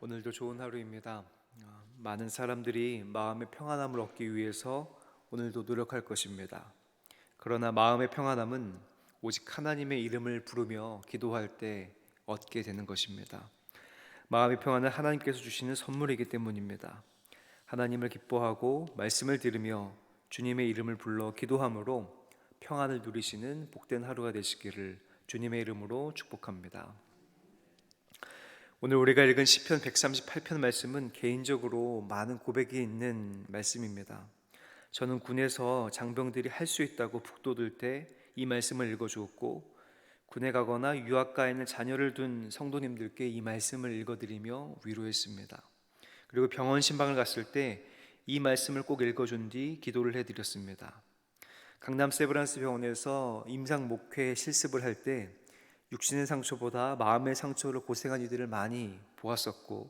오늘도 좋은 하루입니다. 많은 사람들이 마음의 평안함을 얻기 위해서 오늘도 노력할 것입니다. 그러나 마음의 평안함은 오직 하나님의 이름을 부르며 기도할 때 얻게 되는 것입니다. 마음의 평안은 하나님께서 주시는 선물이기 때문입니다. 하나님을 기뻐하고 말씀을 들으며 주님의 이름을 불러 기도함으로 평안을 누리시는 복된 하루가 되시기를 주님의 이름으로 축복합니다. 오늘 우리가 읽은 시편 138편 말씀은 개인적으로 많은 고백이 있는 말씀입니다. 저는 군에서 장병들이 할 수 있다고 북돋을 때 이 말씀을 읽어주었고, 군에 가거나 유학가에 있는 자녀를 둔 성도님들께 이 말씀을 읽어드리며 위로했습니다. 그리고 병원 신방을 갔을 때 이 말씀을 꼭 읽어준 뒤 기도를 해드렸습니다. 강남 세브란스 병원에서 임상 목회 실습을 할 때 육신의 상처보다 마음의 상처로 고생한 이들을 많이 보았었고,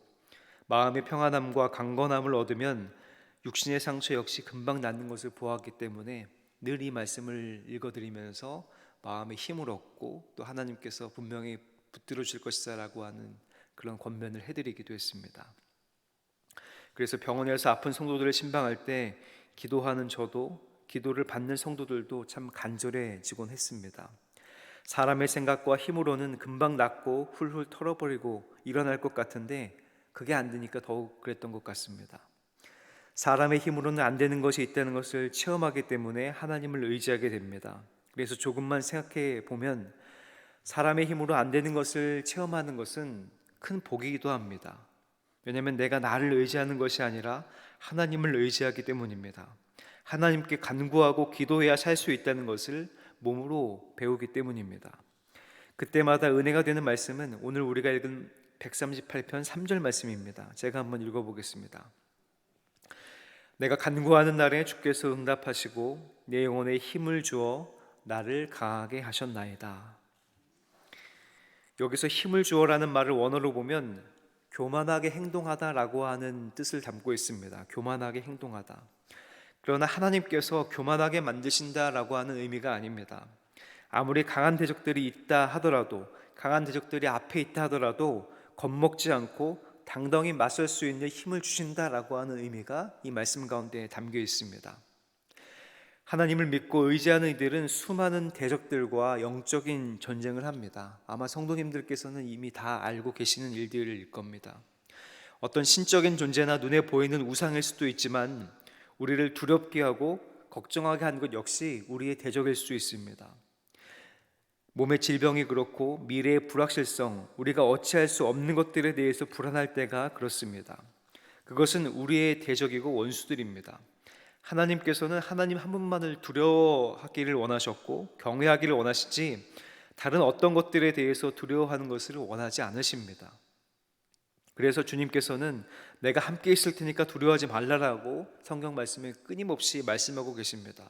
마음의 평안함과 강건함을 얻으면 육신의 상처 역시 금방 낫는 것을 보았기 때문에 늘 이 말씀을 읽어드리면서 마음의 힘을 얻고 또 하나님께서 분명히 붙들어 줄 것이다 라고 하는 그런 권면을 해드리기도 했습니다. 그래서 병원에서 아픈 성도들을 신방할 때 기도하는 저도, 기도를 받는 성도들도 참 간절해지곤 했습니다. 사람의 생각과 힘으로는 금방 낫고 훌훌 털어버리고 일어날 것 같은데 그게 안 되니까 더욱 그랬던 것 같습니다. 사람의 힘으로는 안 되는 것이 있다는 것을 체험하기 때문에 하나님을 의지하게 됩니다. 그래서 조금만 생각해 보면 사람의 힘으로 안 되는 것을 체험하는 것은 큰 복이기도 합니다. 왜냐하면 내가 나를 의지하는 것이 아니라 하나님을 의지하기 때문입니다. 하나님께 간구하고 기도해야 살 수 있다는 것을 몸으로 배우기 때문입니다. 그때마다 은혜가 되는 말씀은 오늘 우리가 읽은 138편 3절 말씀입니다. 제가 한번 읽어보겠습니다. 내가 간구하는 날에 주께서 응답하시고 내 영혼에 힘을 주어 나를 강하게 하셨나이다. 여기서 힘을 주어라는 말을 원어로 보면 교만하게 행동하다라고 하는 뜻을 담고 있습니다. 교만하게 행동하다. 그러나 하나님께서 교만하게 만드신다라고 하는 의미가 아닙니다. 아무리 강한 대적들이 있다 하더라도, 강한 대적들이 앞에 있다 하더라도 겁먹지 않고 당당히 맞설 수 있는 힘을 주신다라고 하는 의미가 이 말씀 가운데 담겨 있습니다. 하나님을 믿고 의지하는 이들은 수많은 대적들과 영적인 전쟁을 합니다. 아마 성도님들께서는 이미 다 알고 계시는 일들일 겁니다. 어떤 신적인 존재나 눈에 보이는 우상일 수도 있지만 우리를 두렵게 하고 걱정하게 하는 것 역시 우리의 대적일 수 있습니다. 몸의 질병이 그렇고 미래의 불확실성, 우리가 어찌할 수 없는 것들에 대해서 불안할 때가 그렇습니다. 그것은 우리의 대적이고 원수들입니다. 하나님께서는 하나님 한 분만을 두려워하기를 원하셨고 경외하기를 원하시지 다른 어떤 것들에 대해서 두려워하는 것을 원하지 않으십니다. 그래서 주님께서는 내가 함께 있을 테니까 두려워하지 말라라고 성경 말씀에 끊임없이 말씀하고 계십니다.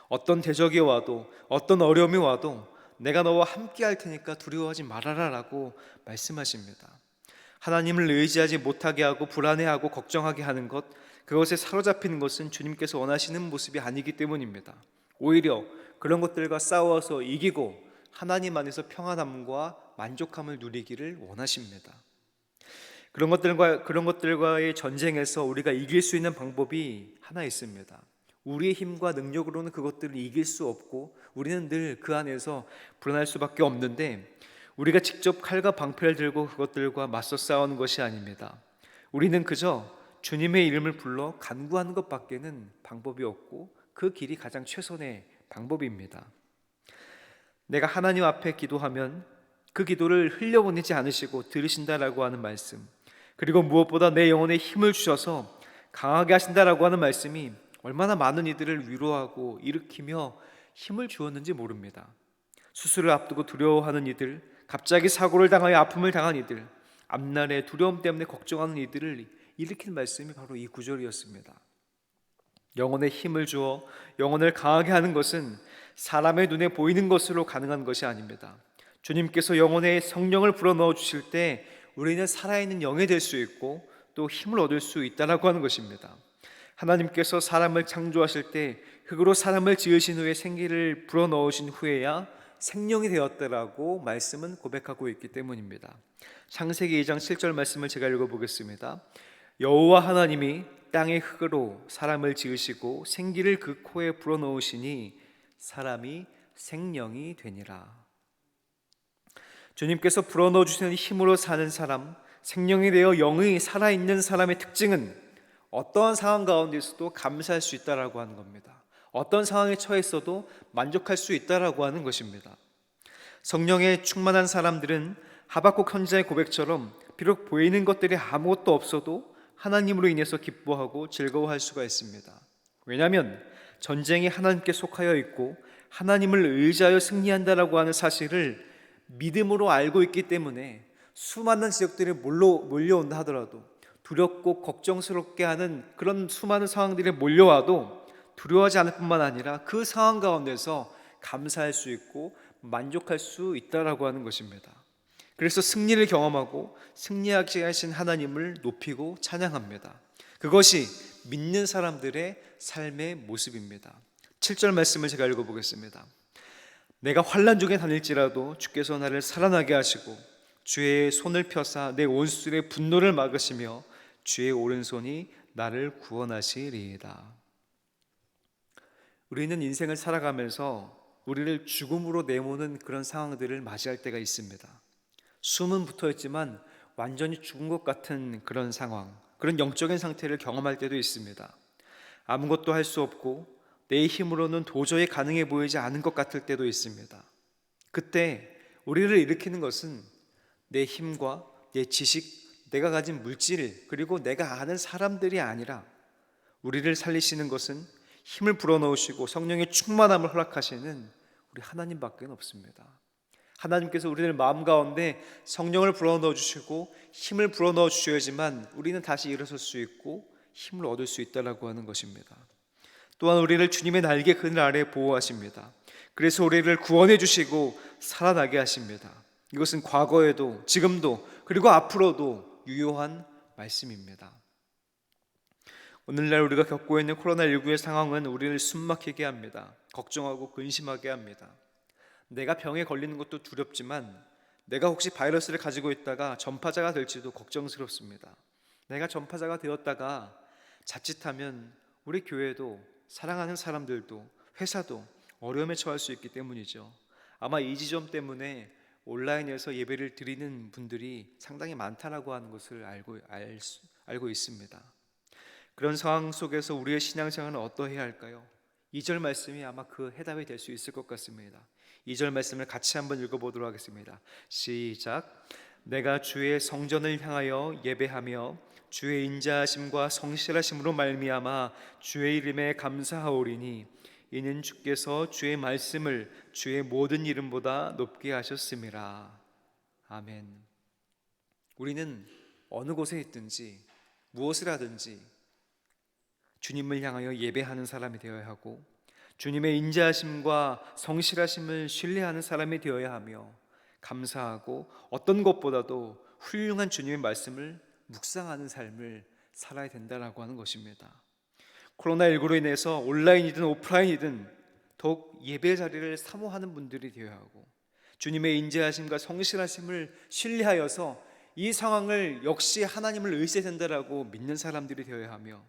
어떤 대적이 와도 어떤 어려움이 와도 내가 너와 함께 할 테니까 두려워하지 말아라라고 말씀하십니다. 하나님을 의지하지 못하게 하고 불안해하고 걱정하게 하는 것, 그것에 사로잡히는 것은 주님께서 원하시는 모습이 아니기 때문입니다. 오히려 그런 것들과 싸워서 이기고 하나님 안에서 평안함과 만족함을 누리기를 원하십니다. 그런 것들과의 전쟁에서 우리가 이길 수 있는 방법이 하나 있습니다. 우리의 힘과 능력으로는 그것들을 이길 수 없고 우리는 늘 그 안에서 불안할 수밖에 없는데, 우리가 직접 칼과 방패를 들고 그것들과 맞서 싸우는 것이 아닙니다. 우리는 그저 주님의 이름을 불러 간구하는 것밖에는 방법이 없고 그 길이 가장 최선의 방법입니다. 내가 하나님 앞에 기도하면 그 기도를 흘려보내지 않으시고 들으신다라고 하는 말씀, 그리고 무엇보다 내 영혼에 힘을 주셔서 강하게 하신다라고 하는 말씀이 얼마나 많은 이들을 위로하고 일으키며 힘을 주었는지 모릅니다. 수술을 앞두고 두려워하는 이들, 갑자기 사고를 당하여 아픔을 당한 이들, 앞날의 두려움 때문에 걱정하는 이들을 일으킨 말씀이 바로 이 구절이었습니다. 영혼에 힘을 주어 영혼을 강하게 하는 것은 사람의 눈에 보이는 것으로 가능한 것이 아닙니다. 주님께서 영혼에 성령을 불어넣어 주실 때 우리는 살아있는 영이 될 수 있고 또 힘을 얻을 수 있다라고 하는 것입니다. 하나님께서 사람을 창조하실 때 흙으로 사람을 지으신 후에 생기를 불어넣으신 후에야 생명이 되었다라고 말씀은 고백하고 있기 때문입니다. 창세기 2장 7절 말씀을 제가 읽어보겠습니다. 여호와 하나님이 땅의 흙으로 사람을 지으시고 생기를 그 코에 불어넣으시니 사람이 생명이 되니라. 주님께서 불어넣어 주시는 힘으로 사는 사람, 생명이 되어 영이 살아있는 사람의 특징은 어떠한 상황 가운데서도 감사할 수 있다라고 하는 겁니다. 어떤 상황에 처해 있어도 만족할 수 있다라고 하는 것입니다. 성령에 충만한 사람들은 하박국 선지자의 고백처럼 비록 보이는 것들이 아무것도 없어도 하나님으로 인해서 기뻐하고 즐거워할 수가 있습니다. 왜냐하면 전쟁이 하나님께 속하여 있고 하나님을 의지하여 승리한다라고 하는 사실을 믿음으로 알고 있기 때문에 수많은 지역들이 몰려온다 하더라도, 두렵고 걱정스럽게 하는 그런 수많은 상황들이 몰려와도 두려워하지 않을 뿐만 아니라 그 상황 가운데서 감사할 수 있고 만족할 수 있다라고 하는 것입니다. 그래서 승리를 경험하고 승리하게 하신 하나님을 높이고 찬양합니다. 그것이 믿는 사람들의 삶의 모습입니다. 7절 말씀을 제가 읽어보겠습니다. 내가 환난 중에 다닐지라도 주께서 나를 살아나게 하시고 주의 손을 펴사 내 원수의 분노를 막으시며 주의 오른손이 나를 구원하시리이다. 우리는 인생을 살아가면서 우리를 죽음으로 내모는 그런 상황들을 맞이할 때가 있습니다. 숨은 붙어있지만 완전히 죽은 것 같은 그런 상황, 그런 영적인 상태를 경험할 때도 있습니다. 아무것도 할 수 없고 내 힘으로는 도저히 가능해 보이지 않은 것 같을 때도 있습니다. 그때 우리를 일으키는 것은 내 힘과 내 지식, 내가 가진 물질, 그리고 내가 아는 사람들이 아니라 우리를 살리시는 것은 힘을 불어넣으시고 성령의 충만함을 허락하시는 우리 하나님밖에 없습니다. 하나님께서 우리를 마음 가운데 성령을 불어넣어 주시고 힘을 불어넣어 주셔야지만 우리는 다시 일어설 수 있고 힘을 얻을 수 있다라고 하는 것입니다. 또한 우리를 주님의 날개 그늘 아래 보호하십니다. 그래서 우리를 구원해 주시고 살아나게 하십니다. 이것은 과거에도 지금도 그리고 앞으로도 유효한 말씀입니다. 오늘날 우리가 겪고 있는 코로나19의 상황은 우리를 숨막히게 합니다. 걱정하고 근심하게 합니다. 내가 병에 걸리는 것도 두렵지만 내가 혹시 바이러스를 가지고 있다가 전파자가 될지도 걱정스럽습니다. 내가 전파자가 되었다가 자칫하면 우리 교회도, 사랑하는 사람들도, 회사도 어려움에 처할 수 있기 때문이죠. 아마 이 지점 때문에 온라인에서 예배를 드리는 분들이 상당히 많다라고 하는 것을 알고 있습니다. 그런 상황 속에서 우리의 신앙생활은 어떠해야 할까요? 2절 말씀이 아마 그 해답이 될 수 있을 것 같습니다. 2절 말씀을 같이 한번 읽어보도록 하겠습니다. 시작. 내가 주의 성전을 향하여 예배하며 주의 인자하심과 성실하심으로 말미암아 주의 이름에 감사하오리니 이는 주께서 주의 말씀을 주의 모든 이름보다 높게 하셨음이라. 아멘. 우리는 어느 곳에 있든지 무엇을 하든지 주님을 향하여 예배하는 사람이 되어야 하고 주님의 인자하심과 성실하심을 신뢰하는 사람이 되어야 하며 감사하고 어떤 것보다도 훌륭한 주님의 말씀을 묵상하는 삶을 살아야 된다라고 하는 것입니다. 코로나19로 인해서 온라인이든 오프라인이든 더욱 예배 자리를 사모하는 분들이 되어야 하고 주님의 인자하심과 성실하심을 신뢰하여서 이 상황을 역시 하나님을 의지된다라고 믿는 사람들이 되어야 하며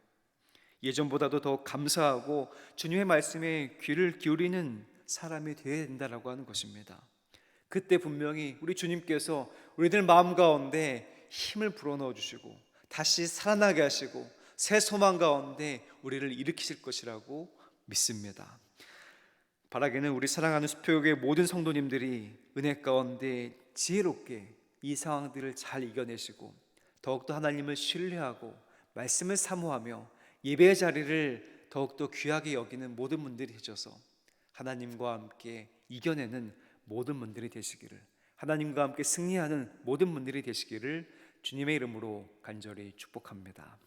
예전보다도 더 감사하고 주님의 말씀에 귀를 기울이는 사람이 되어야 된다라고 하는 것입니다. 그때 분명히 우리 주님께서 우리들 마음 가운데 힘을 불어넣어 주시고 다시 살아나게 하시고 새 소망 가운데 우리를 일으키실 것이라고 믿습니다. 바라기는 우리 사랑하는 수표교회 모든 성도님들이 은혜 가운데 지혜롭게 이 상황들을 잘 이겨내시고 더욱더 하나님을 신뢰하고 말씀을 사모하며 예배의 자리를 더욱더 귀하게 여기는 모든 분들이 되셔서 하나님과 함께 이겨내는 모든 분들이 되시기를, 하나님과 함께 승리하는 모든 분들이 되시기를 주님의 이름으로 간절히 축복합니다.